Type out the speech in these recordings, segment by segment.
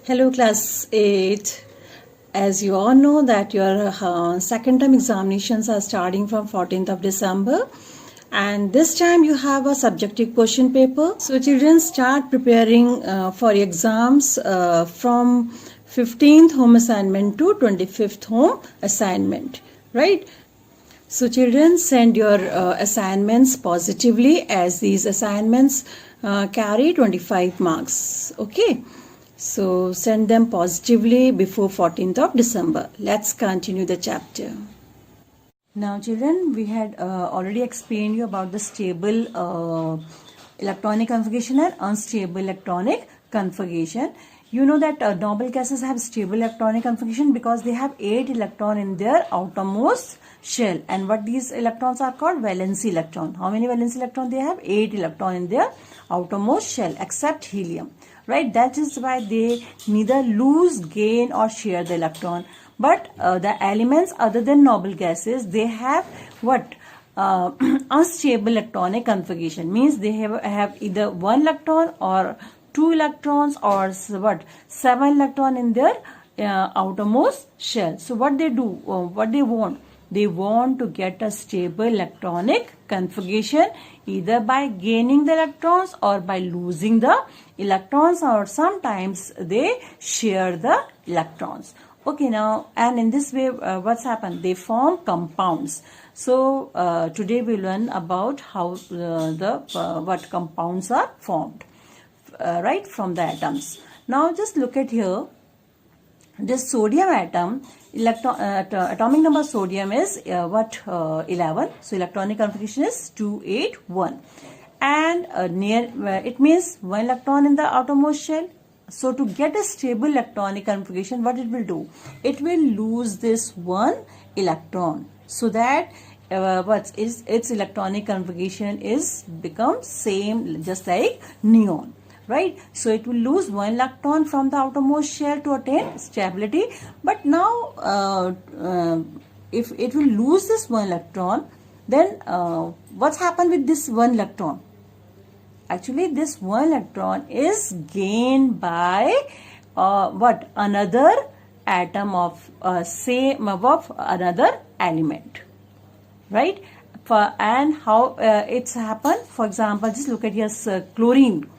Hello class 8. As you all know that your second term examinations are starting from 14th of December, and this time you have a subjective question paper. So children, start preparing for exams from 15th home assignment to 25th home assignment, right? So children, send your assignments positively, as these assignments carry 25 marks. Okay. So send them positively before 14th of December. Let's continue the chapter. Now children, we had already explained you about the stable electronic configuration and unstable electronic configuration. You know that noble gases have stable electronic configuration because they have 8 electrons in their outermost shell. And what these electrons are called? Valency electron. How many valency electrons they have? 8 electrons in their outermost shell except helium. Right? That is why they neither lose, gain or share the electron. But the elements other than noble gases, they have what? Unstable electronic configuration. Means they have either 1 electron or 2 electrons or what? 7 electrons in their outermost shell. So what they do? What they want? They want to get a stable electronic configuration either by gaining the electrons or by losing the electrons, or sometimes they share the electrons. Okay, now, and in this way what's happened? They form compounds. So today we learn about how what compounds are formed, right, from the atoms. Now just look at here. This sodium atom, atomic number of sodium is 11. So electronic configuration is 281. And it means 1 electron in the outermost shell. So to get a stable electronic configuration, what it will do? It will lose this 1 electron, so that its electronic configuration is become same, just like neon. Right? So it will lose 1 electron from the outermost shell to attain stability. But now if it will lose this 1 electron, then what's happened with this 1 electron? Actually, this 1 electron is gained by another atom of another element, right? And how it's happened? For example, just look at here, chlorine.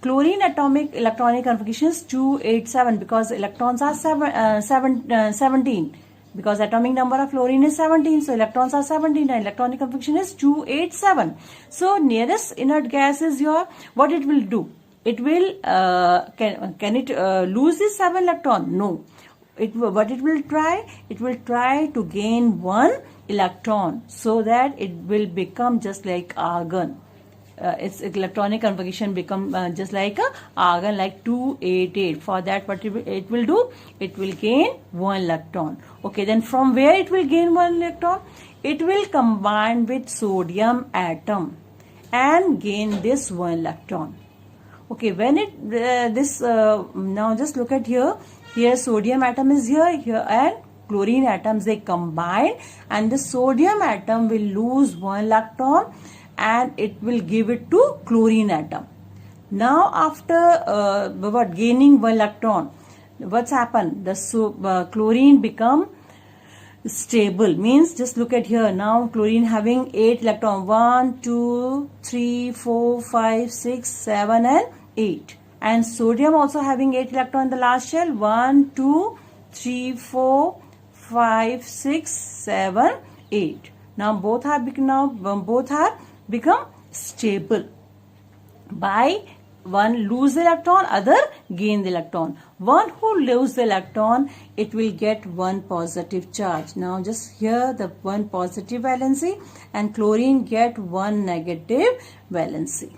Chlorine atomic electronic configuration is 287 because electrons are 17. Because atomic number of fluorine is 17, so electrons are 17 and electronic configuration is 287. So nearest inert gas is your, what it will do? It will, can it lose this 7 electron? No. What it will try? It will try to gain 1 electron so that it will become just like argon. Its electronic configuration become just like a argon, like 288. For that, what it will do? It will gain 1 electron. Okay, then from where it will gain 1 electron? It will combine with sodium atom and gain this 1 electron. Okay, when it now just look at here. Here sodium atom is here, and chlorine atoms, they combine, and the sodium atom will lose 1 electron and it will give it to chlorine atom. Now after gaining 1 electron, what's happened? The chlorine become stable. Means just look at here. Now chlorine having 8 electron. 1, 2, 3, 4, 5, 6, 7 and 8. And sodium also having 8 electron in the last shell. 1, 2, 3, 4, 5, 6, 7, 8. Now both have become stable by one lose the electron, other gain the electron. One who lose the electron, it will get 1 positive charge. Now just here the 1 positive valency, and chlorine get 1 negative valency,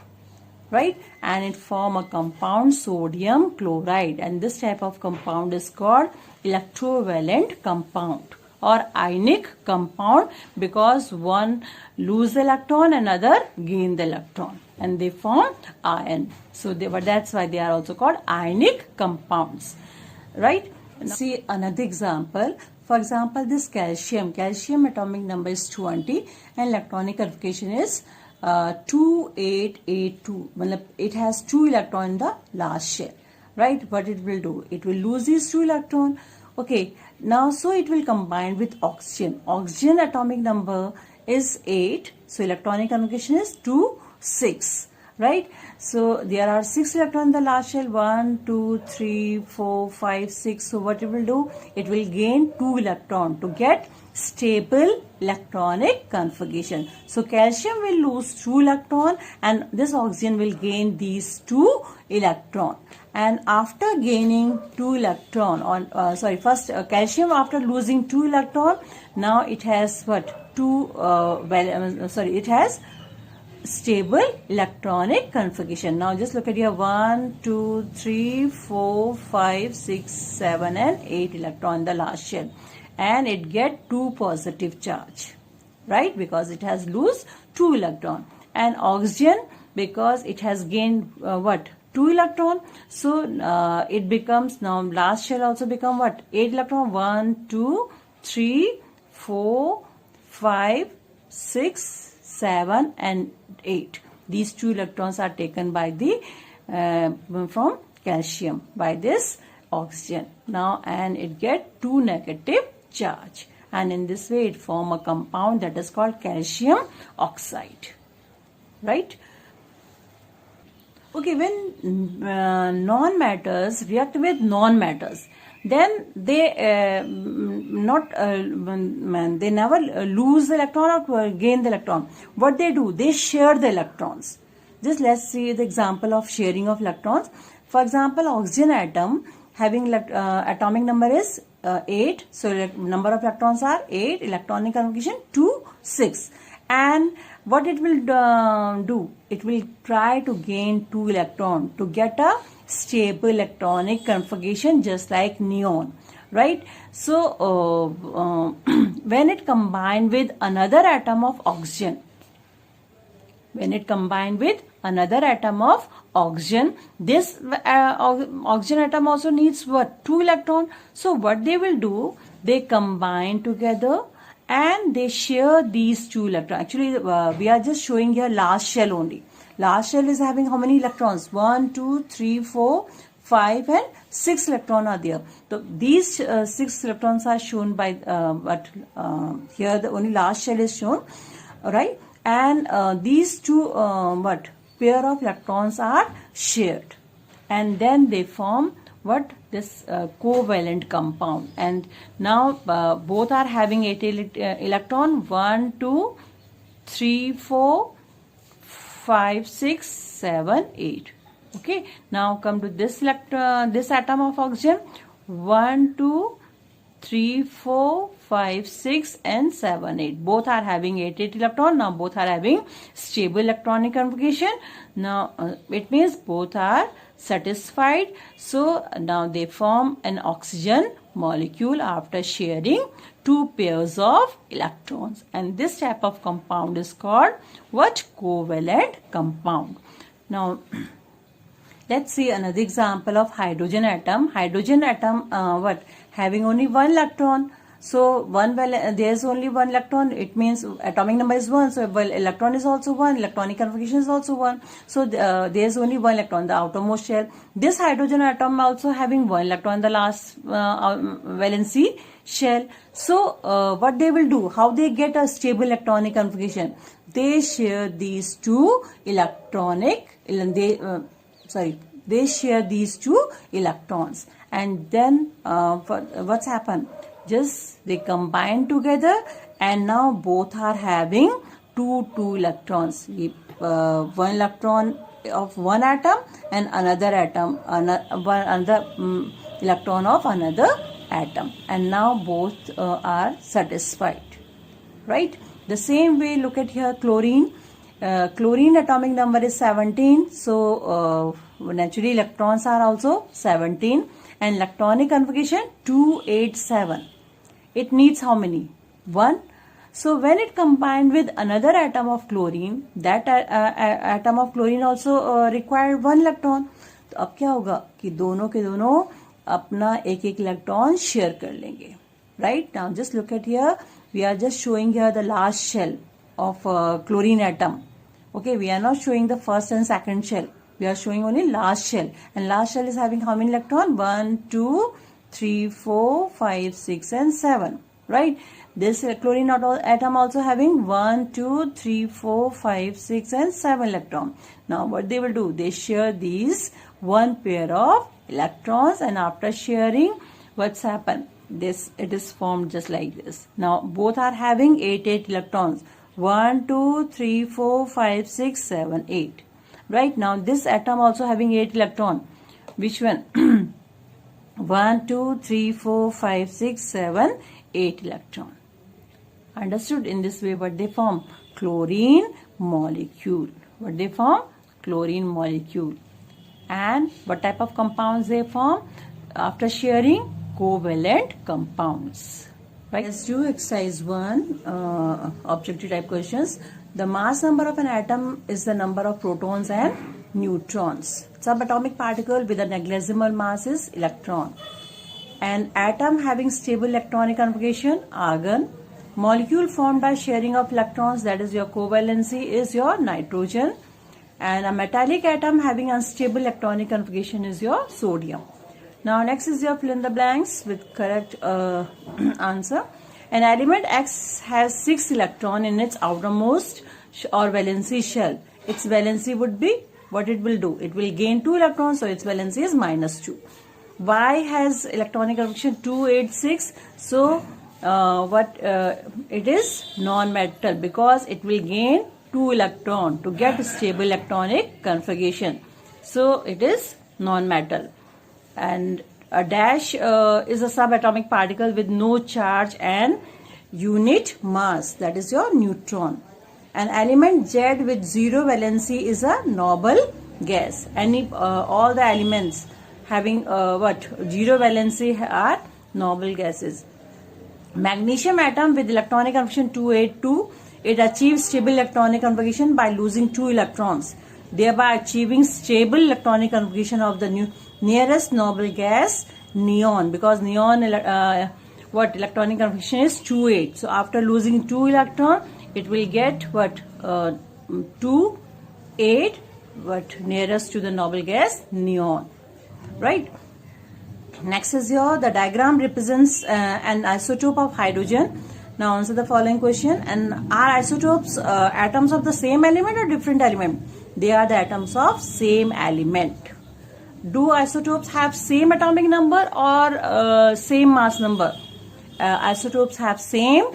right? And it form a compound, sodium chloride, and this type of compound is called electrovalent compound or ionic compound, because one lose the electron, another gain the electron, and they form ion. So that's why they are also called ionic compounds, right? Now, see another example. For example, this calcium atomic number is 20 and electronic configuration is 2882. It has 2 electrons in the last shell. right? What it will do? It will lose these 2 electrons. Okay, now so it will combine with oxygen. Oxygen atomic number is 8, so electronic configuration is 2, 6, right? So there are 6 electrons in the last shell, 1, 2, 3, 4, 5, 6. So what it will do? It will gain 2 electrons to get stable electronic configuration. So calcium will lose 2 electrons and this oxygen will gain these 2 electrons. And after gaining 2 electron on first calcium, after losing 2 electron, now it has what? It has stable electronic configuration. Now just look at here, 1, 2, 3, 4, 5, 6, 7 and 8 electron in the last shell, and it get 2 positive charge, right? Because it has lose 2 electron. And oxygen, because it has gained 2 electron, so it becomes, now last shell also become what? 8 electron. 1, 2, 3, 4, 5, 6, 7 and 8. These 2 electrons are taken by the from calcium by this oxygen. Now and it get 2 negative charge, and in this way it form a compound that is called calcium oxide, right? Okay, when non-matters react with non-matters, then they they never lose the electron or gain the electron. What they do? They share the electrons. Just let's see the example of sharing of electrons. For example, oxygen atom having atomic number is 8. So number of electrons are 8. Electronic configuration 2, 6. And what it will do? It will try to gain 2 electrons to get a stable electronic configuration just like neon, right? So when it combined with another atom of oxygen, this oxygen atom also needs what? 2 electrons. So what they will do? They combine together and they share these 2 electrons. Actually, we are just showing here last shell only. Last shell is having how many electrons? 1, 2, 3, 4, 5 and 6 electrons are there. So these 6 electrons are shown by here the only last shell is shown, right? And these 2 pair of electrons are shared, and then they form what? This covalent compound. And now both are having 8 electron. 1, 2, 3, 4, 5, 6, 7, 8. Okay. Now come to this atom of oxygen. 1, 2, 3, 4, 5, 6 and 7, 8. Both are having 8 electron. Now both are having stable electronic configuration. Now it means both are satisfied. So now they form an oxygen molecule after sharing 2 pairs of electrons, and this type of compound is called what? Covalent compound. Now let's see another example of hydrogen atom. Hydrogen atom having only 1 electron. So there's only 1 electron. It means atomic number is 1. So electron is also 1. Electronic configuration is also 1. So there's only 1 electron, the outermost shell. This hydrogen atom also having 1 electron in the last valency shell. So what they will do? How they get a stable electronic configuration? They share these 2 they share these 2 electrons, and then what's happened? Just they combine together, and now both are having 2 electrons. 1 electron of one atom and another atom, another electron of another atom, and now both are satisfied, right? The same way, look at here chlorine. Chlorine atomic number is 17. So naturally electrons are also 17, and electronic configuration 287. It needs how many? 1. So when it combined with another atom of chlorine, that atom of chlorine also required 1 electron. तो अब क्या होगा कि दोनों के दोनों अपना एक इलेक्ट्रॉन शेयर कर लेंगे, right? Now just look at here. We are just showing here the last shell of chlorine atom. Okay, we are not showing the first and second shell. We are showing only last shell, and last shell is having how many electrons? 1, 2, 3, 4, 5, 6 and 7, right? This chlorine atom also having 1, 2, 3, 4, 5, 6 and 7 electron. Now what they will do? They share these one pair of electrons, and after sharing, what's happened? It is formed just like this. Now both are having 8 electrons. 1, 2, 3, 4, 5, 6, 7, 8. Right? Now this atom also having 8 electron. Which one? 1, 2, 3, 4, 5, 6, 7, 8 electron. Understood? In this way, what they form? Chlorine molecule. What they form? Chlorine molecule. And what type of compounds they form? After sharing, covalent compounds. Right? Let's do exercise 1, objective type questions. The mass number of an atom is the number of protons and neutrons. Subatomic particle with a negligible mass is electron. An atom having stable electronic configuration, argon. Molecule formed by sharing of electrons, that is your covalency, is your nitrogen. And a metallic atom having unstable electronic configuration is your sodium. Now next is your fill in the blanks with correct answer. An element X has 6 electrons in its outermost or valency shell. Its valency would be, what it will do? It will gain 2 electrons, so its valency is -2. Y has electronic configuration 2, 8, 6. So it is non-metal because it will gain 2 electrons to get stable electronic configuration. So it is non-metal. And a dash is a subatomic particle with no charge and unit mass, that is your neutron. An element Z with 0 valency is a noble gas. All the elements having 0 valency are noble gases. Magnesium atom with electronic configuration 282, it achieves stable electronic configuration by losing 2 electrons, thereby achieving stable electronic configuration of the nearest noble gas, neon, because neon electronic configuration is 28. So after losing 2 electron, it will get 2, 8, nearest to the noble gas, neon, right? Next is the diagram represents an isotope of hydrogen. Now answer the following question. And are isotopes atoms of the same element or different element? They are the atoms of same element. Do isotopes have same atomic number or same mass number? Isotopes have same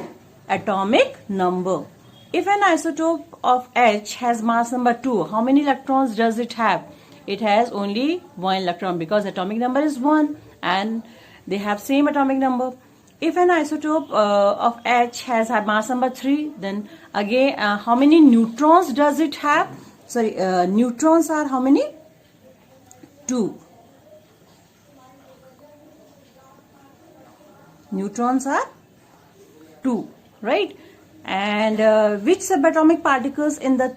atomic number. If an isotope of H has mass number 2, how many electrons does it have? It has only 1 electron because atomic number is 1 and they have same atomic number. If an isotope of H has a mass number 3, then again how many neutrons does it have? Sorry, neutrons are how many? 2. Neutrons are 2, right? And which subatomic particles in the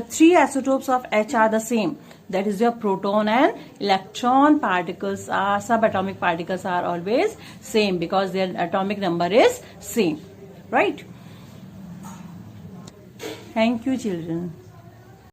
3 isotopes of H are the same? That is your proton and electron particles are, subatomic particles are always same because their atomic number is same, right? Thank you, children.